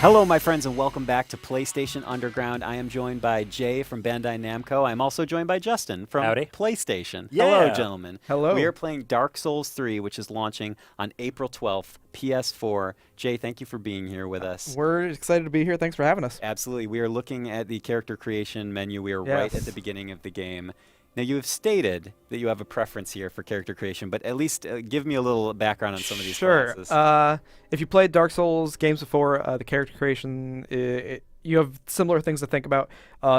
Hello, my friends, and welcome back to PlayStation Underground. I am joined by Jay from Bandai Namco. I'm also joined by Justin from Howdy. PlayStation. Yeah. Hello, gentlemen. Hello. We are playing Dark Souls 3, which is launching on April 12th, PS4. Jay, thank you for being here with us. We're excited to be here. Thanks for having us. Absolutely. We are looking at the character creation menu. We are right at the beginning of the game. Now, you have stated that you have a preference here for character creation, but at least give me a little background on some of these classes. Sure. If you played Dark Souls games before, the character creation, you have similar things to think about.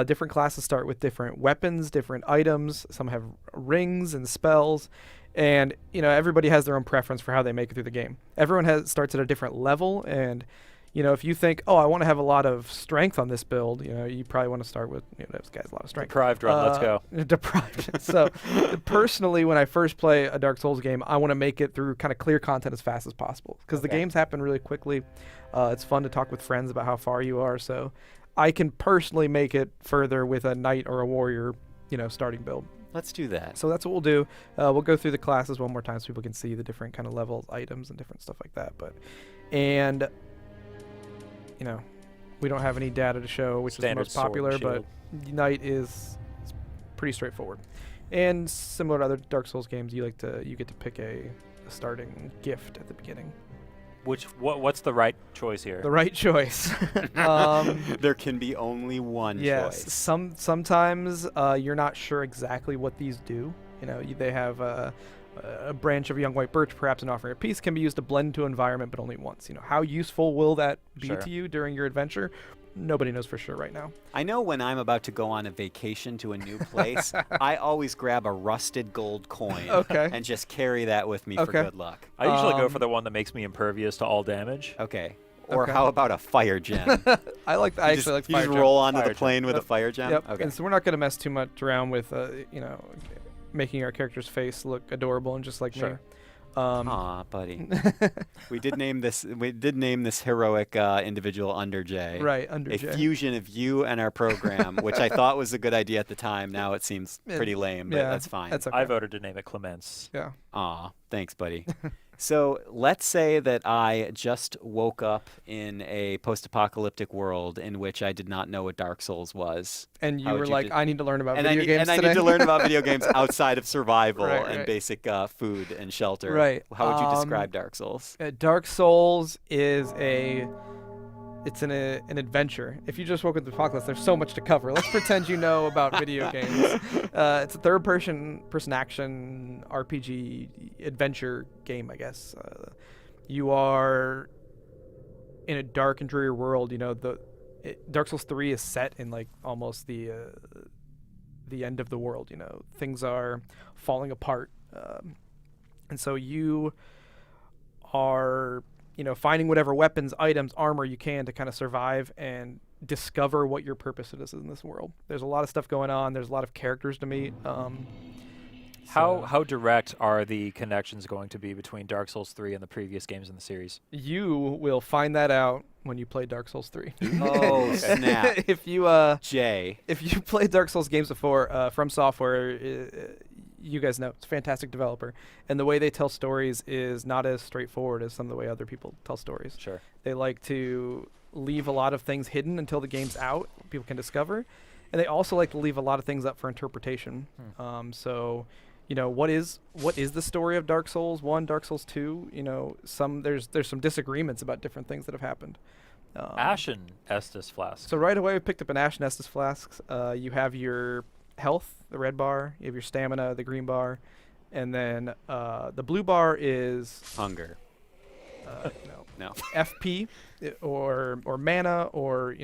Different classes start with different weapons, different items. Some have rings and spells. And, everybody has their own preference for how they make it through the game. Everyone starts at a different level, and if you think, I want to have a lot of strength on this build, you probably want to start with, this guy's a lot of strength. Deprived run, let's go. Deprived. So, personally, when I first play a Dark Souls game, I want to make it through kind of clear content as fast as possible. Because the games happen really quickly. It's fun to talk with friends about how far you are. So, I can personally make it further with a knight or a warrior, starting build. Let's do that. So that's what we'll do. We'll go through the classes one more time so people can see the different kind of levels, items, and different stuff like that. We don't have any data to show which Standard is the most popular, but Knight is pretty straightforward. And similar to other Dark Souls games, you get to pick a starting gift at the beginning. What's the right choice here? The right choice. There can be only one choice. Sometimes you're not sure exactly what these do. They have a branch of young white birch, perhaps an offering of peace, can be used to blend into an environment, but only once. How useful will that be to you during your adventure? Nobody knows for sure right now. I know when I'm about to go on a vacation to a new place, I always grab a rusted gold coin and just carry that with me for good luck. I usually go for the one that makes me impervious to all damage. Okay. Or how about a fire gem? I actually like fire gem. You just roll onto the plane with a fire gem? Yep. Okay. And so we're not going to mess too much around with, making our character's face look adorable and just like me. Aw, buddy. We did name this heroic individual Under J. Right, Under J. A fusion of you and our program, which I thought was a good idea at the time. Now it seems pretty lame, but that's fine. That's okay. I voted to name it Clemence. Yeah. Aw, thanks, buddy. So let's say that I just woke up in a post-apocalyptic world in which I did not know what Dark Souls was. And you were like, I need to learn about and video games And today. I need to learn about video games outside of survival Right. and basic food and shelter. Right. How would you describe Dark Souls? Dark Souls is it's an adventure. If you just woke up the apocalypse, there's so much to cover. Let's pretend you know about video games. It's a third-person action RPG adventure game, I guess. You are in a dark and dreary world. Dark Souls 3 is set in like almost the end of the world. Things are falling apart, and so you are finding whatever weapons, items, armor you can to kind of survive and discover what your purpose is in this world. There's a lot of stuff going on. There's a lot of characters to meet. How direct are the connections going to be between Dark Souls 3 and the previous games in the series? You will find that out when you play Dark Souls 3. Oh, snap. If you played Dark Souls games before, From Software, you guys know, it's a fantastic developer. And the way they tell stories is not as straightforward as some of the way other people tell stories. Sure. They They like to leave a lot of things hidden until the game's out, people can discover. And they also like to leave a lot of things up for interpretation. What is the story of Dark Souls 1, Dark Souls 2? There's some disagreements about different things that have happened. Ashen Estus flask. So right away we picked up an Ashen Estus flask. You have your health, the red bar. You have your stamina, the green bar. And then the blue bar is Hunger. No. No. FP or mana or,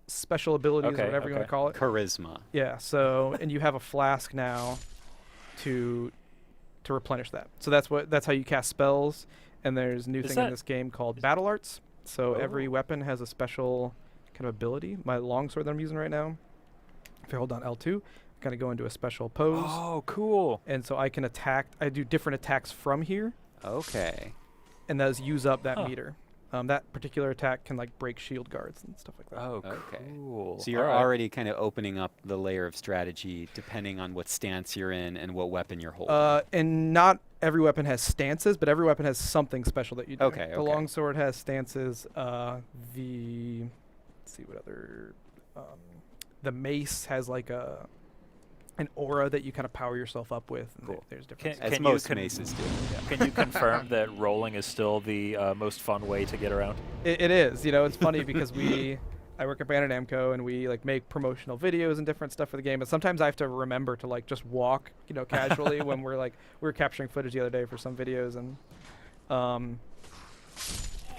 special abilities or whatever you want to call it. Charisma. Yeah, so and you have a flask now to replenish that. So that's how you cast spells, and there's a new thing in this game called battle arts. So every weapon has a special kind of ability. My longsword that I'm using right now, if I hold down L2, I kind of go into a special pose. Oh, cool. And so I can I do different attacks from here. Okay. And those use up that meter. That particular attack can break shield guards and stuff like that. Oh, okay. Cool. So you're already kind of opening up the layer of strategy depending on what stance you're in and what weapon you're holding. And not every weapon has stances, but every weapon has something special that you do. Okay. The longsword has stances. Let's see what other. The mace has like an aura that you kind of power yourself up with. And Cool. there's different. As most maces do. Can you confirm that rolling is still the most fun way to get around? It is. You know, it's funny because I work at Bandit Namco, and we like make promotional videos and different stuff for the game. But sometimes I have to remember to like just walk, you know, casually when we were capturing footage the other day for some videos, and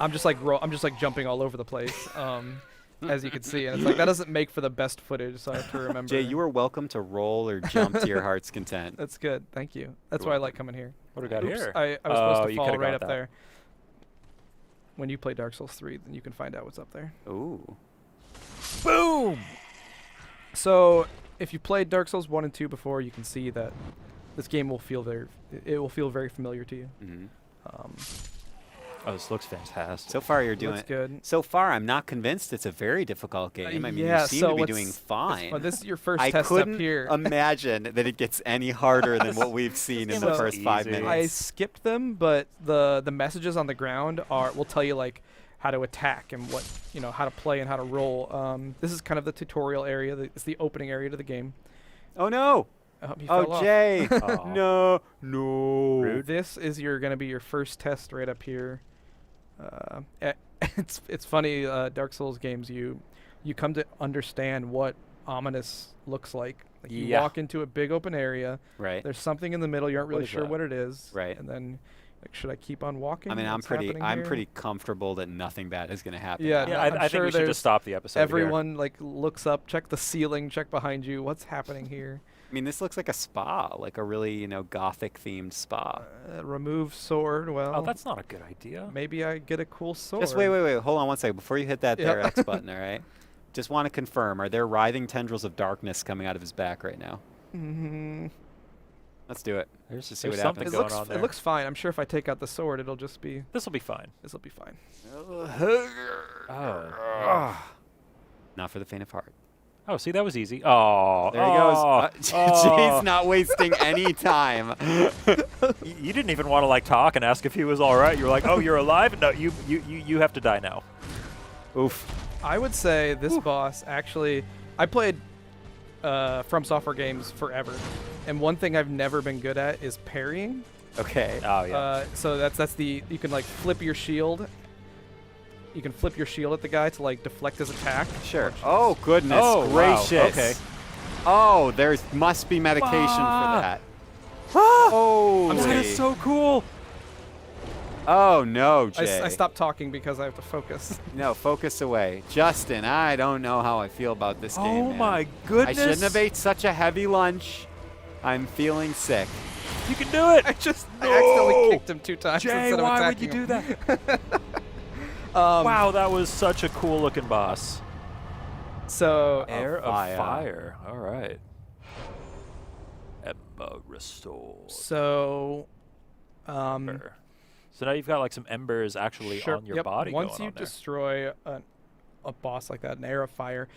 I'm just like jumping all over the place, as you can see, and it's like that doesn't make for the best footage, so I have to remember. Jay, you are welcome to roll or jump to your heart's content. That's good. Thank you. That's why I like coming here. What do we got Oops, here? I was supposed to you fall coulda right got up that. there. When you play Dark Souls 3, then you can find out what's up there. Ooh. Boom! So, if you played Dark Souls 1 and 2 before, you can see that this game will feel very familiar to you. Mm-hmm. Oh, this looks fantastic. So far, you're doing Looks good. So far, I'm not convinced it's a very difficult game. I mean, yeah, you seem so to be what's- doing fine. Well, this is your first I test couldn't up here. imagine that it gets any harder than what we've seen in game the looks first 5 easy. minutes. I skipped them, but the messages on the ground will tell you like how to attack and what, you know, how to play and how to roll. This is kind of the tutorial area. It's the opening area to the game. Oh no! He fell Oh off. Jay! Aw. No! No! Rude. This is going to be your first test right up here. It's funny. Dark Souls games, you come to understand what ominous looks like. Like you Yeah. walk into a big open area. Right. There's something in the middle. You aren't really is sure that? what it is. Right. And then, like, should I keep on walking? I mean, I'm What's happening here? pretty comfortable that nothing bad is going to happen. Yeah, now. Yeah, I'm I think sure we should there's just stop the episode here. Everyone like looks up, check the ceiling, check behind you. What's happening here? I mean, this looks like a spa, like a really, gothic themed spa. Remove sword. Well, Oh, that's not a good idea. maybe I get a cool sword. Just wait. Hold on one second. Before you hit that there Yep. X button, all right? Just want to confirm, are there writhing tendrils of darkness coming out of his back right now? Mm-hmm. Let's do it. Let's just see there's what something happens. going on It there. looks fine. I'm sure if I take out the sword, it'll just be. This will be fine. This will be fine. Oh. Not for the faint of heart. Oh, see, that was easy. Oh. There he goes. Jay's not wasting any time. You didn't even want to like talk and ask if he was all right. You were like, "Oh, you're alive." No, you have to die now. Oof. I would say this boss actually. I played From Software games forever, and one thing I've never been good at is parrying. Okay. Oh yeah. So that's the you can like flip your shield. You can flip your shield at the guy to like deflect his attack. Sure. Oh, goodness Oh, wow. gracious. Okay. Oh, there must be medication for Ah. that. Oh, That is so cool. Oh, no, Jay. I stopped talking because I have to focus. No, focus away. Justin, I don't know how I feel about this game, Oh man. my I goodness. shouldn't have ate such a heavy lunch. I'm feeling sick. You can do it. I accidentally kicked him 2 times Jay, instead of why would attacking you do him. that? Wow, that was such a cool looking boss. So Air of fire. fire. All right. Ember restored. So Ember. So now you've got like some embers actually sure, on your yep. body. Once going you on there. destroy a boss like that, an air of fire,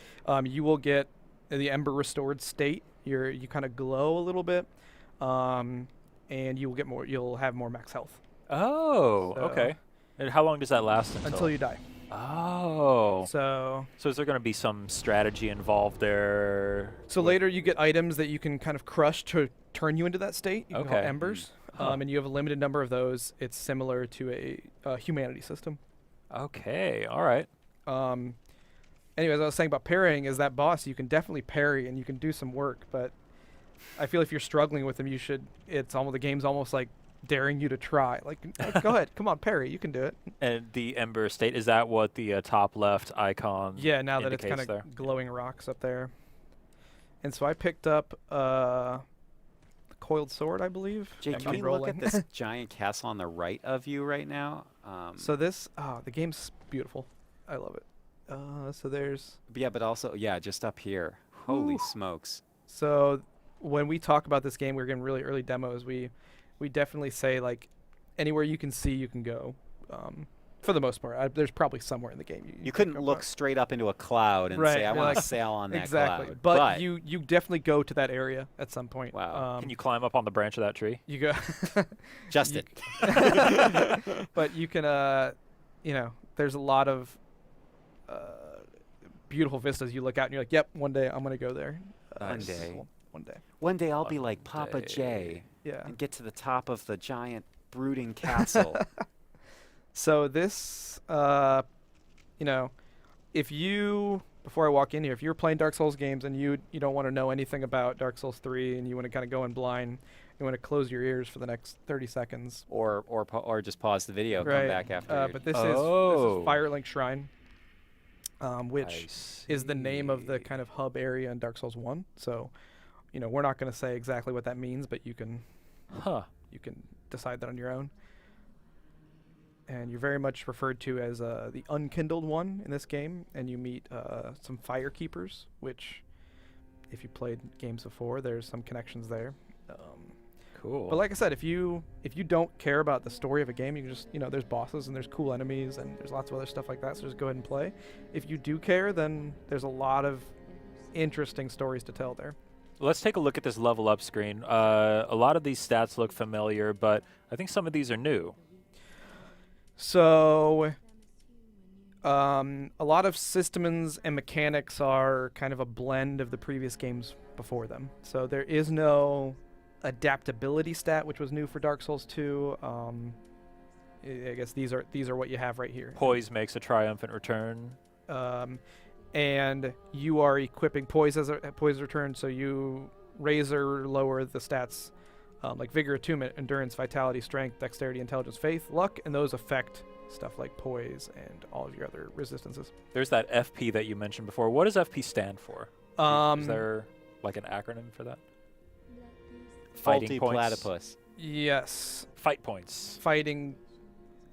you will get the ember restored state. You kind of glow a little bit, and you will get more. You'll have more max health Oh, So- okay. And how long does that last until you die. Oh. So So is there going to be some strategy involved there? later you get items that you can kind of crush to turn you into that state. You can call Okay. embers, Huh. and you have a limited number of those. It's similar to a humanity system. Okay. All right. Anyways, I was saying about parrying is that boss, you can definitely parry and you can do some work, but I feel if you're struggling with him, the game's almost like daring you to try. Like, go ahead, come on, parry, you can do it. And the ember state, is that what the top left icon Yeah, now that it's kind indicates there? of glowing rocks up there. And so I picked up the coiled sword, I believe. Jay, and can keep we look rolling. at this giant castle on the right of you right now? So the game's beautiful. I love it. So there's Yeah, but also, just up here. Holy smokes. So when we talk about this game, we're getting really early demos. We definitely say like anywhere you can see, you can go. For the most part, there's probably somewhere in the game you couldn't look straight up into a cloud and say, "I want to sail on that cloud." But you definitely go to that area at some point. Wow. Can you climb up on the branch of that tree? You go. Justin. But you can, there's a lot of beautiful vistas. You look out and you're like, "Yep, one day I'm gonna go there." One day. One day. One day I'll be like Papa J. Yeah. And get to the top of the giant brooding castle. So this, if you, before I walk in here, if you're playing Dark Souls games and you don't want to know anything about Dark Souls 3 and you want to kind of go in blind, you want to close your ears for the next 30 seconds. Or just pause the video, come back after. But this is Firelink Shrine, which is the name of the kind of hub area in Dark Souls 1. So, we're not going to say exactly what that means, but you can decide that on your own. And you're very much referred to as the unkindled one in this game, and you meet some fire keepers, which, if you played games before, there's some connections there. Cool. But like I said, if you don't care about the story of a game, you can just there's bosses and there's cool enemies and there's lots of other stuff like that. So just go ahead and play. If you do care, then there's a lot of interesting stories to tell there. Let's take a look at this level up screen. A lot of these stats look familiar, but I think some of these are new. So, a lot of systems and mechanics are kind of a blend of the previous games before them. So there is no adaptability stat, which was new for Dark Souls 2. I guess these are what you have right here. Poise makes a triumphant return. And you are equipping Poise as a Poise return, so you raise or lower the stats. Like Vigor, Attunement, Endurance, Vitality, Strength, Dexterity, Intelligence, Faith, Luck, and those affect stuff like Poise and all of your other resistances. There's that FP that you mentioned before. What does FP stand for? Is there like an acronym for that? Faulty platypus. Yes. Fight points. Fighting.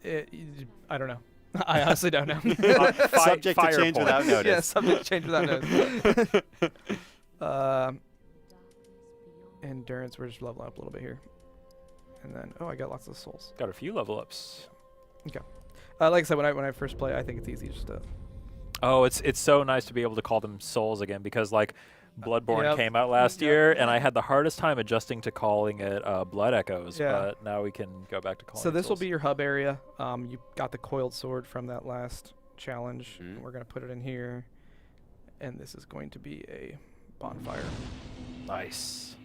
I don't know. I honestly don't know. Subject to change without notice. Yeah, subject to change without notice. Endurance, we're just leveling up a little bit here. And then, I got lots of souls. Got a few level ups. Okay. Like I said, when I first play, I think it's easy just to... Oh, it's so nice to be able to call them souls again, because like Bloodborne came out last year, and I had the hardest time adjusting to calling it Blood Echoes, but now we can go back to calling it So this souls. will be your hub area. You got the coiled sword from that last challenge. And we're going to put it in here. And this is going to be a bonfire. Nice.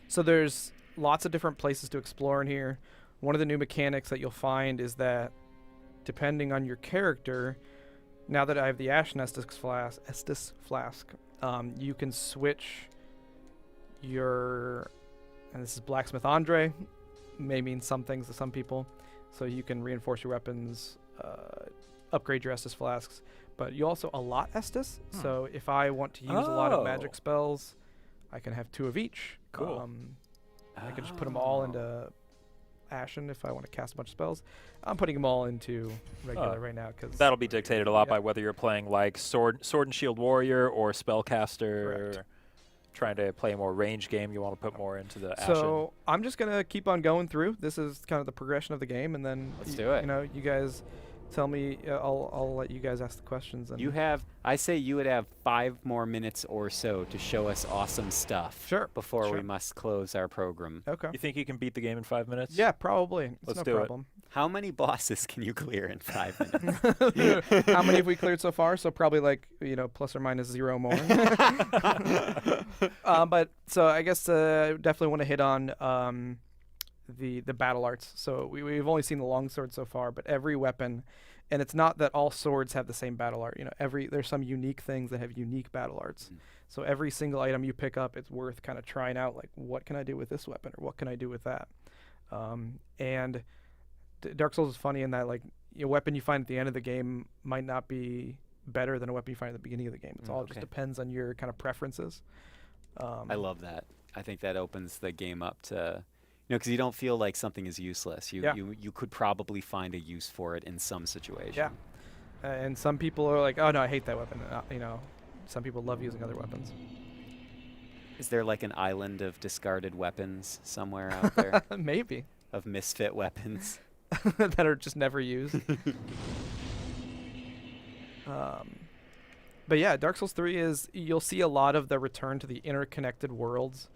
So there's lots of different places to explore in here. One of the new mechanics that you'll find is that depending on your character, now that I have the Ashen Estus Flask, you can switch your, and this is Blacksmith Andre, may mean some things to some people, so you can reinforce your weapons, upgrade your Estus Flasks, but you also allot Estus, so if I want to use a lot of magic spells, I can have 2 of each. Cool. I can just put them all into Ashen if I want to cast a bunch of spells. I'm putting them all into regular right now because that'll be dictated a lot by whether you're playing like sword and shield warrior or spellcaster. Correct. Trying to play a more range game, you want to put more into the Ashen. So I'm just gonna keep on going through. This is kind of the progression of the game, and then let's do it. You guys tell me. I'll let you guys ask the questions. And I say you would have 5 more minutes or so to show us awesome stuff. Sure. Before we must close our program. Okay. You think you can beat the game in 5 minutes? Yeah, probably. Let's no do problem. it. How many bosses can you clear in 5 minutes? How many have we cleared so far? So probably like plus or minus 0 more. But so I guess definitely want to hit on the battle arts. So we've only seen the longsword so far, but every weapon, and it's not that all swords have the same battle art. There's some unique things that have unique battle arts. So every single item you pick up, it's worth kind of trying out, like, what can I do with this weapon, or what can I do with that? And Dark Souls is funny in that, like, a weapon you find at the end of the game might not be better than a weapon you find at the beginning of the game. It's all just depends on your kind of preferences. I love that. I think that opens the game up to, because you don't feel like something is useless. You could probably find a use for it in some situation. Yeah. And some people are like, oh no, I hate that weapon. Some people love using other weapons. Is there like an island of discarded weapons somewhere out there? Maybe. Of misfit weapons? that are just never used. But yeah, Dark Souls 3 is, you'll see a lot of the return to the interconnected worlds,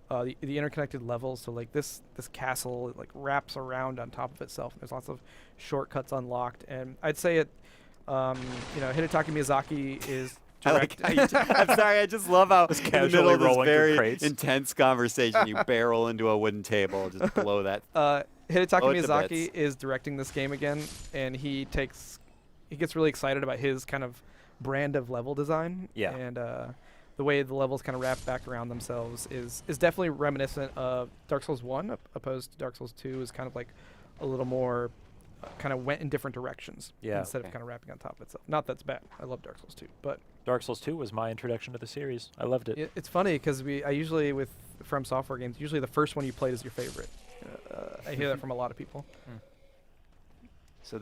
the interconnected levels. So like this castle, it like wraps around on top of itself. There's lots of shortcuts unlocked, and I'd say it, Hidetaka Miyazaki is. I'm sorry, I just love how in the middle of this very intense conversation, you barrel into a wooden table, just blow that. Hidetaka Miyazaki is directing this game again, and he gets really excited about his kind of brand of level design. Yeah. And the way the levels kind of wrap back around themselves is definitely reminiscent of Dark Souls 1, opposed to Dark Souls 2 is kind of like a little more kind of went in different directions instead of kind of wrapping on top of itself. Not that's bad. I love Dark Souls 2, but Dark Souls 2 was my introduction to the series. I loved it. It's funny because I usually with From Software games, usually the first one you played is your favorite. I hear that from a lot of people. So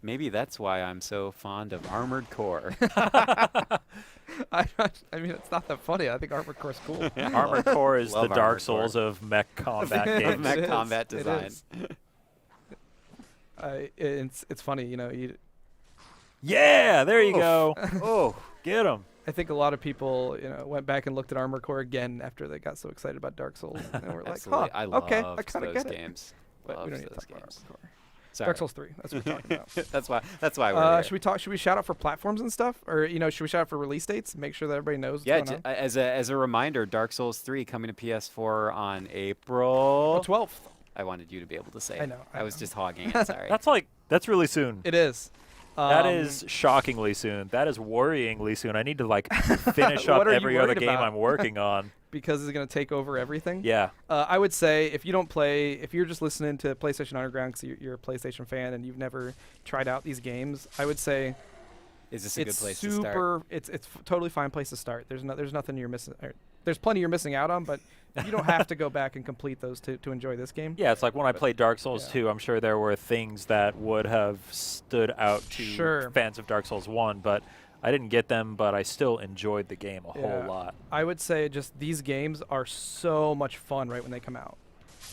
maybe that's why I'm so fond of Armored Core. I mean, it's not that funny. I think Armored Core's cool. Armored Core is the Dark Souls of mech combat games. Mech combat design. It's funny, Yeah, there you go. Oh, get him. I think a lot of people, went back and looked at Armored Core again after they got so excited about Dark Souls, and were like, "Huh, I love okay, I kind of get games. it." We don't need to those talk about games. Armored Core. Sorry. Dark Souls 3. That's what we're talking about. That's why we're here. Should we shout out for platforms and stuff, or should we shout out for release dates? Make sure that everybody knows. Yeah, what's going on? as a reminder, Dark Souls 3 coming to PS4 on April 12th. I wanted you to be able to say. I know. I was just hogging it. Sorry. That's really soon. It is. That is shockingly soon. That is worryingly soon. I need to finish up every other game I'm working on. Because it's going to take over everything? Yeah. I would say if you're just listening to PlayStation Underground because you're a PlayStation fan and you've never tried out these games, I would say is this a good place to start? It's totally fine place to start. There's nothing you're missing. There's plenty you're missing out on, but you don't have to go back and complete those to enjoy this game. Yeah, it's like when I played Dark Souls 2, I'm sure there were things that would have stood out to fans of Dark Souls 1, but I didn't get them, but I still enjoyed the game a whole lot. I would say just these games are so much fun right when they come out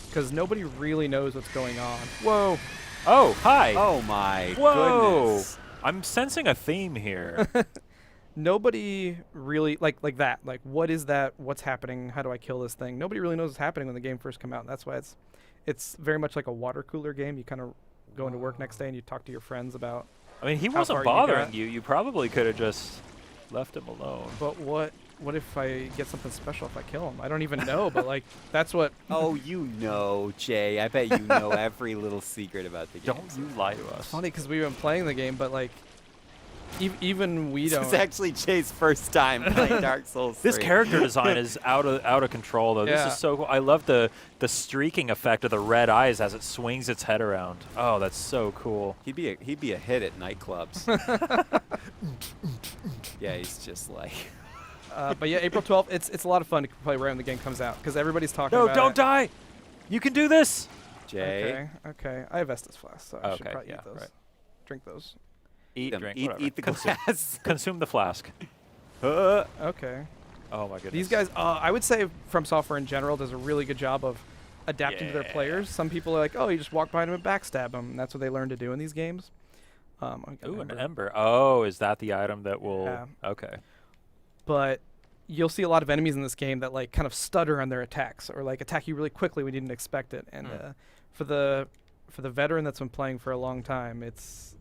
because nobody really knows what's going on. Whoa. Oh, hi. Oh, my goodness. I'm sensing a theme here. Nobody really like that. Like, what is that? What's happening? How do I kill this thing? Nobody really knows what's happening when the game first comes out. And that's why it's very much like a water cooler game. You kind of go into work next day and you talk to your friends about. I mean, he wasn't bothering you. You probably could have just left him alone. But what if I get something special if I kill him? I don't even know, but that's what. Oh, Jay. I bet you know every little secret about the game. Don't you lie to us. It's funny because we've been playing the game, but even we don't. This is actually Jay's first time playing Dark Souls 3. This character design is out of control, though. This is so cool. I love the streaking effect of the red eyes as it swings its head around. Oh, that's so cool. He'd be a hit at nightclubs. Yeah, he's just like. But yeah, April 12th. It's a lot of fun to play right when the game comes out because everybody's talking about it. No, don't die. You can do this. Jay. Okay. I have Estus flasks, so I should probably eat those. Right. Drink those. Eat the glass. Consume the flask. Okay. Oh my goodness. These guys, I would say From Software in general does a really good job of adapting to their players. Some people are like, oh, you just walk behind them and backstab them. And that's what they learn to do in these games. Ooh, an ember. Oh, is that the item that will? Yeah. Okay. But you'll see a lot of enemies in this game that kind of stutter on their attacks or attack you really quickly when you didn't expect it. And for the veteran that's been playing for a long time, it's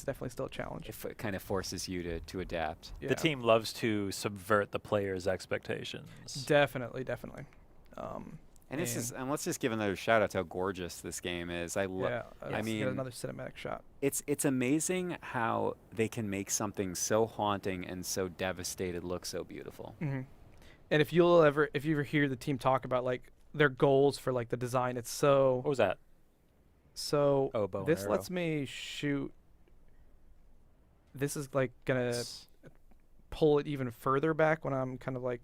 definitely still a challenge. It kind of forces you to adapt. Yeah. The team loves to subvert the player's expectations. Definitely. And let's just give another shout out to how gorgeous this game is. I love. I mean, get another cinematic shot. It's amazing how they can make something so haunting and so devastated look so beautiful. Mm-hmm. And if you ever hear the team talk about their goals for the design, it's so. What was that? So this arrow. lets me shoot. This is gonna pull it even further back when I'm kind of And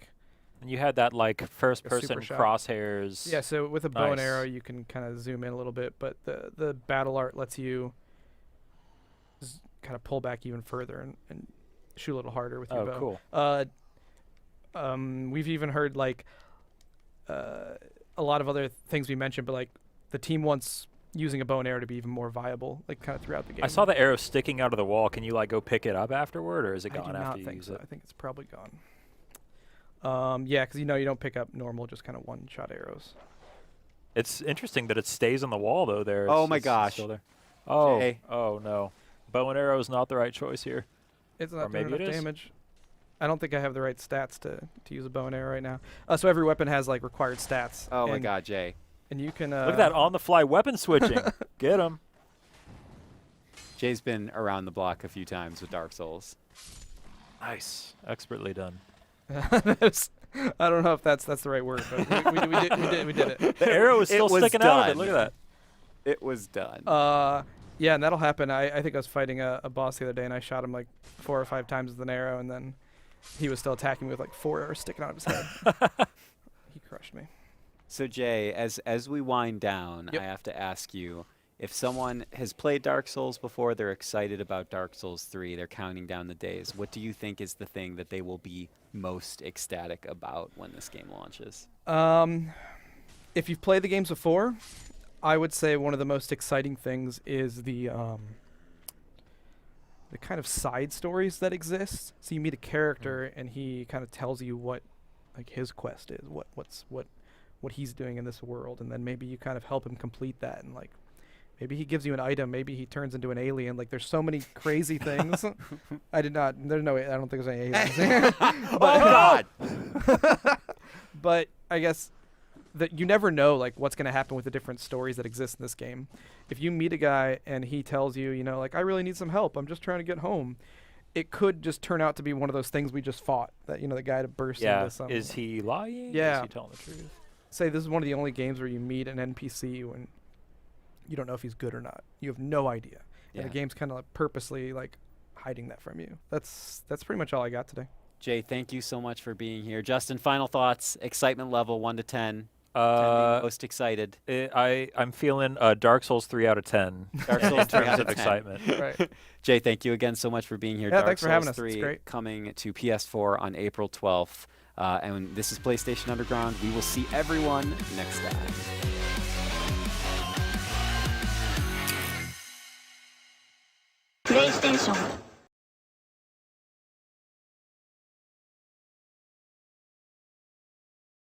you had that first person crosshairs. Yeah, so with a bow and arrow you can kind of zoom in a little bit, but the battle art lets you kind of pull back even further and shoot a little harder with your bow. Oh, cool. We've even heard a lot of other things we mentioned, but the team wants using a bow and arrow to be even more viable, like kind of throughout the game. I saw the arrow sticking out of the wall. Can you like go pick it up afterward, or is it gone after you use it? I think it's probably gone. Yeah, because you don't pick up normal, just kind of one-shot arrows. It's interesting that it stays on the wall though. There. Oh my gosh. Still there. Oh. Jay. Oh no. Bow and arrow is not the right choice here. It's not or maybe doing it enough is. damage. I don't think I have the right stats to use a bow and arrow right now. So every weapon has like required stats. Oh my God, Jay. And you can look at that on-the-fly weapon switching. Get him. Jay's been around the block a few times with Dark Souls. Nice. Expertly done. I don't know if that's the right word, but we did it. The arrow is still sticking out of it. Look at that. It was done. Yeah, and that'll happen. I think I was fighting a boss the other day, and I shot him like 4 or 5 times with an arrow, and then he was still attacking me with like 4 arrows sticking out of his head. He crushed me. So Jay, as we wind down, I have to ask you, if someone has played Dark Souls before, they're excited about Dark Souls 3, they're counting down the days, what do you think is the thing that they will be most ecstatic about when this game launches? If you've played the games before, I would say one of the most exciting things is the kind of side stories that exist. So you meet a character and he kind of tells you what like his quest is, what he's doing in this world, and then maybe you kind of help him complete that, and like maybe he gives you an item, maybe he turns into an alien. Like there's so many crazy things. I don't think there's any aliens. God. But I guess that you never know like what's going to happen with the different stories that exist in this game. If you meet a guy and he tells you, like, I really need some help, I'm just trying to get home, it could just turn out to be one of those things we just fought, that the guy to burst into something. Is he lying? Yeah. Is he telling the truth? Say this is one of the only games where you meet an NPC when you don't know if he's good or not. You have no idea. Yeah. And the game's kind of like purposely like hiding that from you. That's pretty much all I got today. Jay, thank you so much for being here. Justin, final thoughts, excitement level 1 to 10. 10 being most excited. I'm feeling Dark Souls 3 out of 10. Dark Souls 3 out of of 10. excitement. Right. Jay, thank you again so much for being here. Yeah, Dark thanks for Souls having us. 3 It's great. coming to PS4 on April 12th. And this is PlayStation Underground. We will see everyone next time. PlayStation